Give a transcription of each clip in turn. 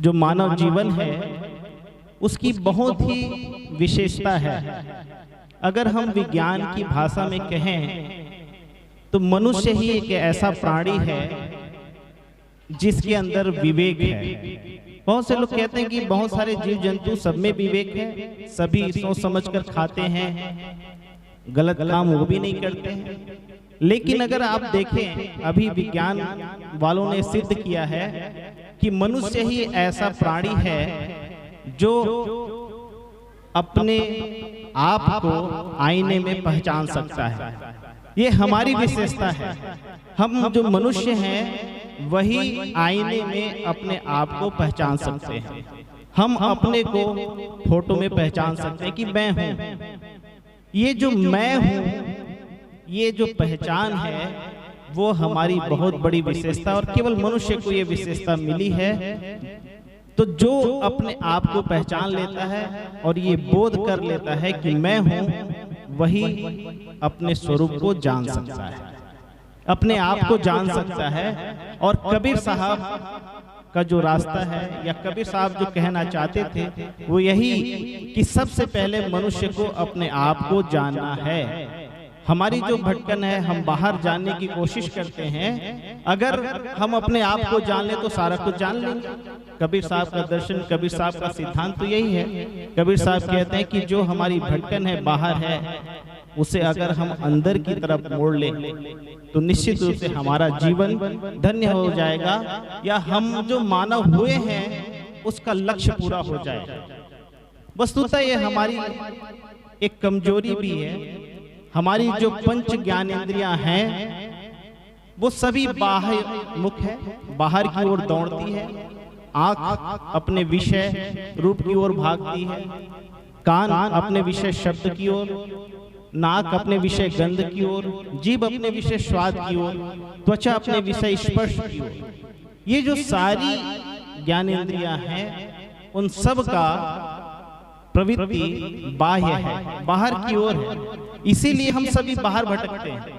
जो मानव जीवन है उसकी बहुत ही विशेषता है। अगर हम विज्ञान की भाषा में कहें तो मनुष्य ही एक ऐसा प्राणी है जिसके अंदर विवेक है। बहुत से लोग कहते हैं कि बहुत सारे जीव जंतु सब में विवेक है, सभी सोच समझकर खाते हैं, गलत काम वो भी नहीं करते हैं। लेकिन अगर आप देखें, अभी विज्ञान वालों ने सिद्ध किया है कि मनुष्य ही ऐसा प्राणी है जो अपने आप को आईने में पहचान सकता है। ये हमारी विशेषता है। हम जो मनुष्य हैं वही आईने में अपने आप को पहचान सकते हैं। हम अपने को फोटो में पहचान सकते हैं कि मैं हूं। ये जो मैं हूं, ये जो पहचान है वो हमारी बहुत बड़ी विशेषता, और केवल मनुष्य को ये विशेषता मिली है। तो जो अपने आप को पहचान लेता है और ये बोध कर लेता है कि मैं हूं, वही अपने स्वरूप को जान सकता है, अपने आप को जान सकता है। और कबीर साहब का जो रास्ता है, या कबीर साहब जो कहना चाहते थे, वो यही कि सबसे पहले मनुष्य को अपने आप को जानना है। हमारी जो भटकन है, हम बाहर जानने की कोशिश करते हैं। अगर हम अपने आप को जान ले तो सारा कुछ जान लेंगे। कबीर साहब का दर्शन, कबीर साहब का सिद्धांत तो यही है। कबीर साहब कहते हैं कि जो हमारी भटकन है, बाहर है, उसे अगर हम अंदर की तरफ मोड़ लें तो निश्चित रूप से हमारा जीवन धन्य हो जाएगा, या हम जो मानव हुए हैं उसका लक्ष्य पूरा हो जाएगा। वस्तुतः ये हमारी एक कमजोरी भी है। हमारी जो पंच ज्ञानेंद्रियां हैं वो सभी बाहर मुख है, बाहर की ओर दौड़ती है। आंख अपने विषय रूप की ओर भागती है, कान अपने विषय शब्द की ओर, नाक अपने विषय गंध की ओर, जीभ अपने विषय स्वाद की ओर, त्वचा अपने विषय स्पर्श की ओर। ये जो सारी ज्ञानेंद्रियां हैं उन सब का प्रवृत्ति बाह्य है, बाहर की ओर है। इसीलिए हम सभी बाहर भटकते हैं।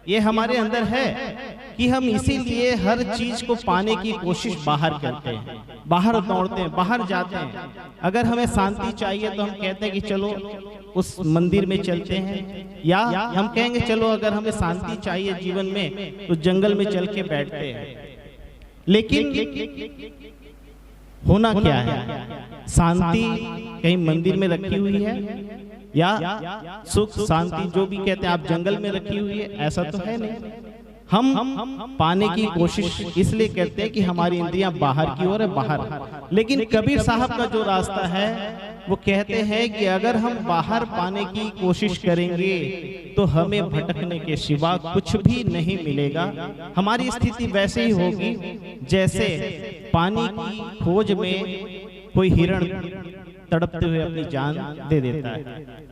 ये हमारे अंदर है कि हम इसीलिए हर चीज को पाने की कोशिश बाहर करते हैं, बाहर दौड़ते हैं, बाहर जाते हैं। अगर हमें शांति चाहिए तो हम कहते हैं कि चलो उस मंदिर में चलते हैं, या हम कहेंगे चलो अगर हमें शांति चाहिए जीवन में तो जंगल में चल के बैठते हैं। लेकिन होना क्या है? शांति कहीं मंदिर में रखी हुई है, या सुख शांति जो भी कहते हैं आप जंगल में रखी हुई है? ऐसा तो है नहीं। हम पाने की कोशिश इसलिए करते हैं कि हमारी इंद्रियां बाहर की ओर है, बाहर। लेकिन कबीर साहब का जो रास्ता है वो कहते हैं कि अगर हम बाहर पाने की कोशिश करेंगे तो हमें भटकने के सिवा कुछ भी नहीं मिलेगा। हमारी स्थिति वैसे ही होगी जैसे पानी की खोज में कोई हिरण तड़पते हुए अपनी जान दे देता है।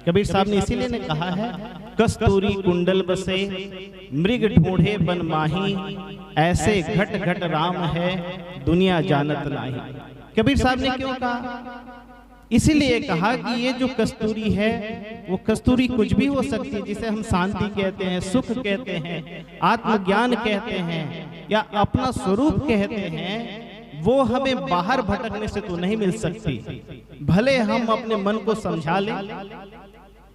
कबीर साहब ने इसीलिए ने कहा है, कस्तूरी कुंडल बसे मृग ढूंढे बन माही, ऐसे घट घट राम है दुनिया जानत नाही। कबीर साहब ने क्यों कहा? इसीलिए कहा कि ये जो कस्तूरी है वो कस्तूरी कुछ भी हो सकती है, जिसे हम शांति कहते हैं, सुख कहते हैं, आत्मज्ञान कहते हैं, या अपना स्वरूप कहते हैं। वो हमें बाहर भटकने से तो नहीं मिल सकती। भले हम अपने मन को समझा लें,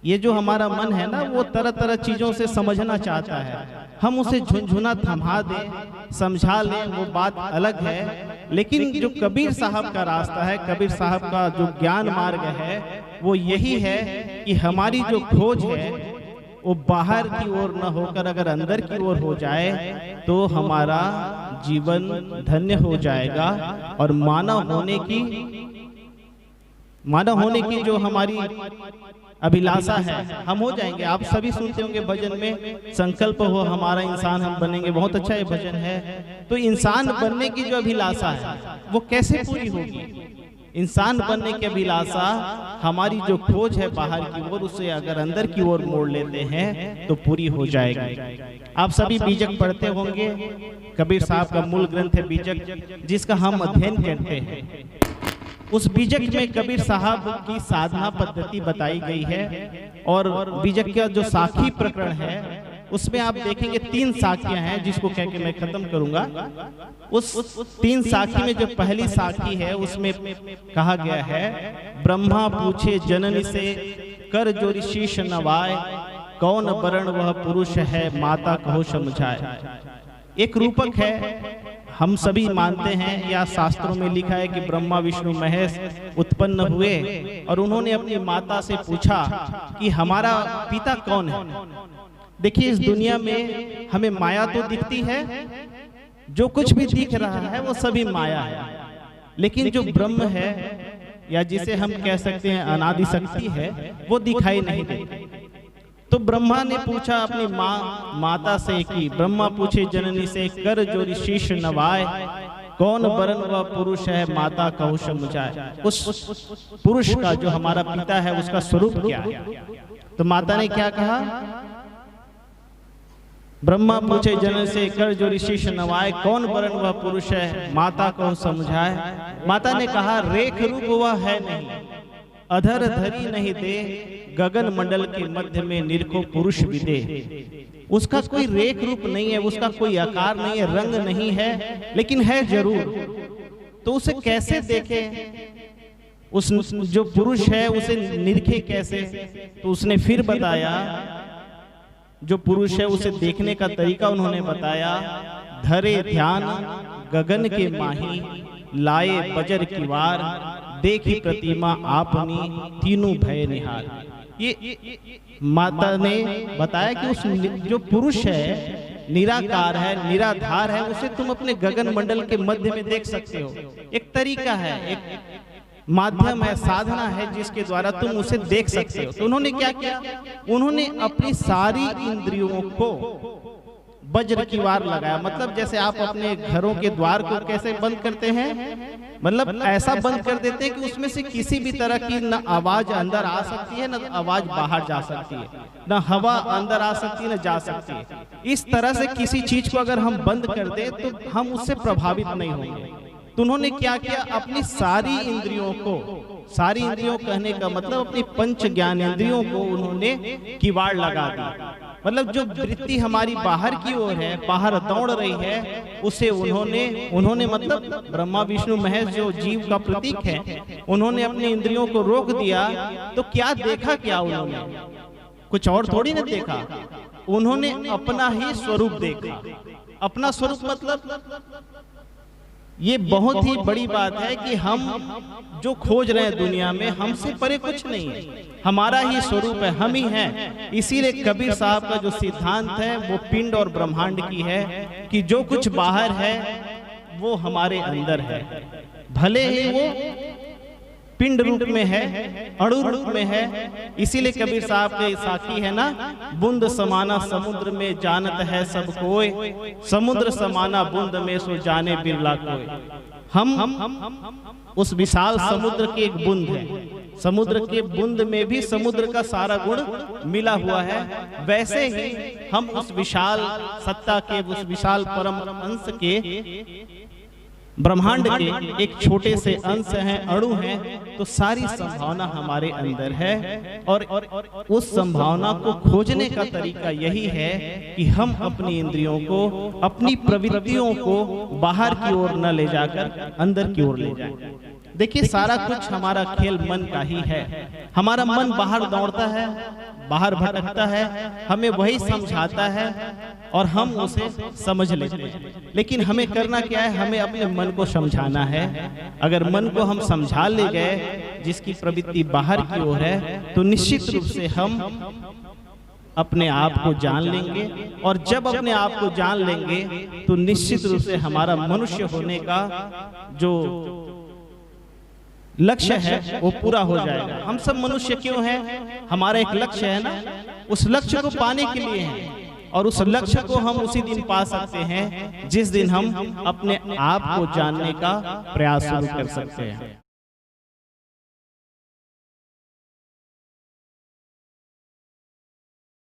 ये जो हमारा मन है ना, वो तरह तरह चीजों से समझना चाहता है। हम उसे झुनझुना थमा दें, समझा लें, वो बात अलग है। लेकिन जो कबीर साहब का रास्ता है, कबीर साहब का जो ज्ञान मार्ग है, वो यही है कि हमारी जो खोज है वो बाहर की ओर न होकर अगर अंदर की ओर हो जाए तो हमारा जीवन धन्य हो जाएगा। और मानव होने की जो हमारी अभिलाषा है हम हो जाएंगे। आप सभी सुनते होंगे भजन में, संकल्प हो हमारा इंसान हम बनेंगे। बहुत अच्छा ये भजन है। तो इंसान बनने की जो अभिलाषा है वो कैसे पूरी होगी? इंसान बनने की अभिलाषा हमारी जो खोज है बाहर की ओर, उसे अगर अंदर की ओर मोड़ लेते हैं तो पूरी हो जाएगी। आप सभी बीजक पढ़ते होंगे। कबीर साहब का मूल ग्रंथ है बीजक, जिसका हम अध्ययन करते हैं। उस बीजक में कबीर साहब की साधना पद्धति बताई गई है। और बीजक का जो साखी प्रकरण है उसमें आप देखेंगे 3 साखियां हैं, जिसको कह के मैं खत्म करूंगा। उस 3 साखी में जो पहली साखी है उसमें कहा गया है, ब्रह्मा पूछे जननी से कर जो शीश नवाए, कौन वरण वह पुरुष है माता कहो समझाए। एक रूपक है, हम सभी मानते हैं या शास्त्रों में लिखा है कि ब्रह्मा विष्णु महेश उत्पन्न हुए और उन्होंने अपनी माता से पूछा कि हमारा पिता कौन है। देखिए, इस दुनिया में हमें माया तो दिखती है, जो कुछ भी दिख रहा है वो सभी माया है, लेकिन जो ब्रह्म है या जिसे हम कह सकते हैं अनादि शक्ति है, वो दिखाई नहीं देती। तो ब्रह्मा ने पूछा अपनी माता से कि ब्रह्मा पूछे जननी से कर जो शीश नवाए, कौन वरण वह पुरुष है माता कहो समझाए। उस पुरुष का जो हमारा पिता है उसका स्वरूप क्या है। तो माता ने क्या कहा, ब्रह्मा पूछे जननी से कर जो शीश नवाए, कौन वरण वह पुरुष है माता कहो समझाए। माता ने कहा, रेख रूप वह है नहीं, अधर धरी नहीं दे, गगन मंडल के मध्य में निरखो पुरुष विदे। उसका कोई रेख रूप नहीं है, उसका कोई आकार नहीं है, रंग नहीं है, लेकिन है जरूर। तो उसे कैसे देखे, उस जो पुरुष है उसे निरखे कैसे। तो उसने फिर बताया, जो पुरुष है उसे देखने का तरीका उन्होंने बताया, धरे ध्यान गगन के माही, लाए बजर की वार, देखी प्रतिमा आपनी तीनों भय निहार। ये माता ने बताया कि उस जो पुरुष है निराकार है, निराधार है, उसे तुम अपने गगन मंडल के मध्य में देख सकते हो। एक तरीका है, एक माध्यम है, साधना है जिसके द्वारा तुम उसे देख सकते हो। तो उन्होंने क्या किया, उन्होंने अपनी सारी इंद्रियों को वज्र की वार लगाया। मतलब जैसे आप अपने घरों के द्वार को कैसे बंद करते हैं, मतलब ऐसा बंद कर देते हैं कि उसमें से किसी भी तरह की न आवाज अंदर आ सकती है, न आवाज बाहर जा सकती है, न हवा अंदर आ सकती है, न जा सकती है। इस तरह से किसी चीज को अगर हम बंद कर दे तो हम उससे प्रभावित नहीं होंगे। तो उन्होंने क्या किया, अपनी सारी इंद्रियों को, सारी इंद्रियों कहने का मतलब अपनी पंच ज्ञान इंद्रियों को उन्होंने किवाड़ लगा दी। मतलब जो वृत्ति हमारी बाहर की ओर है, बाहर दौड़ रही है, उसे उन्होंने मतलब ब्रह्मा विष्णु महेश जो जीव का प्रतीक है, उन्होंने अपने इंद्रियों को रोक दिया। तो क्या देखा, क्या उन्होंने कुछ और थोड़ी ना देखा, उन्होंने अपना ही स्वरूप देखा। अपना स्वरूप मतलब ये बहुत ही बड़ी बात है कि हम जो खोज रहे हैं दुनिया में, हमसे परे कुछ नहीं है, हमारा ही स्वरूप है, हम ही हैं। इसीलिए कबीर साहब का जो सिद्धांत है वो पिंड और ब्रह्मांड की है कि जो कुछ बाहर है वो हमारे अंदर है, भले ही वो पिंड रूप में है, अणु रूप में है। इसीलिए कबीर साहब के साखी है ना, बूंद समाना समुद्र में जानत है सब कोई, समुद्र समाना बूंद में सो जाने बिरला कोई। हम उस विशाल समुद्र के एक बूंद है, समुद्र के बूंद में भी समुद्र का सारा गुण मिला हुआ है। वैसे ही हम उस विशाल सत्ता के, उस विशाल परम अंश के, ब्रह्मांड के एक छोटे से अंश हैं, अणु हैं। तो सारी संभावना हमारे अंदर है और उस संभावना को खोजने का तरीका यही है कि हम अपनी इंद्रियों को, अपनी प्रवृत्तियों को बाहर की ओर न ले जाकर अंदर की ओर ले जाए। देखिए, सारा कुछ हमारा खेल मन का ही है। हमारा मन बाहर दौड़ता है, बाहर भटकता है, हमें वही समझाता है और हम उसे समझ लेते हैं। लेकिन हमें करना क्या है, हमें अपने मन को समझाना है। अगर मन को हम समझा ले गए, जिसकी प्रवृत्ति बाहर की ओर है, तो निश्चित रूप से हम अपने आप को जान लेंगे। और जब अपने आप को जान लेंगे तो निश्चित रूप से हमारा मनुष्य होने का जो लक्ष्य है वो पूरा हो जाएगा। हम सब मनुष्य क्यों हैं, हमारा एक लक्ष्य है ना, उस लक्ष्य को पाने के लिए है। और उस लक्ष्य को हम उसी दिन पा सकते हैं जिस दिन हम अपने आप को जानने का प्रयास शुरू कर सकते हैं।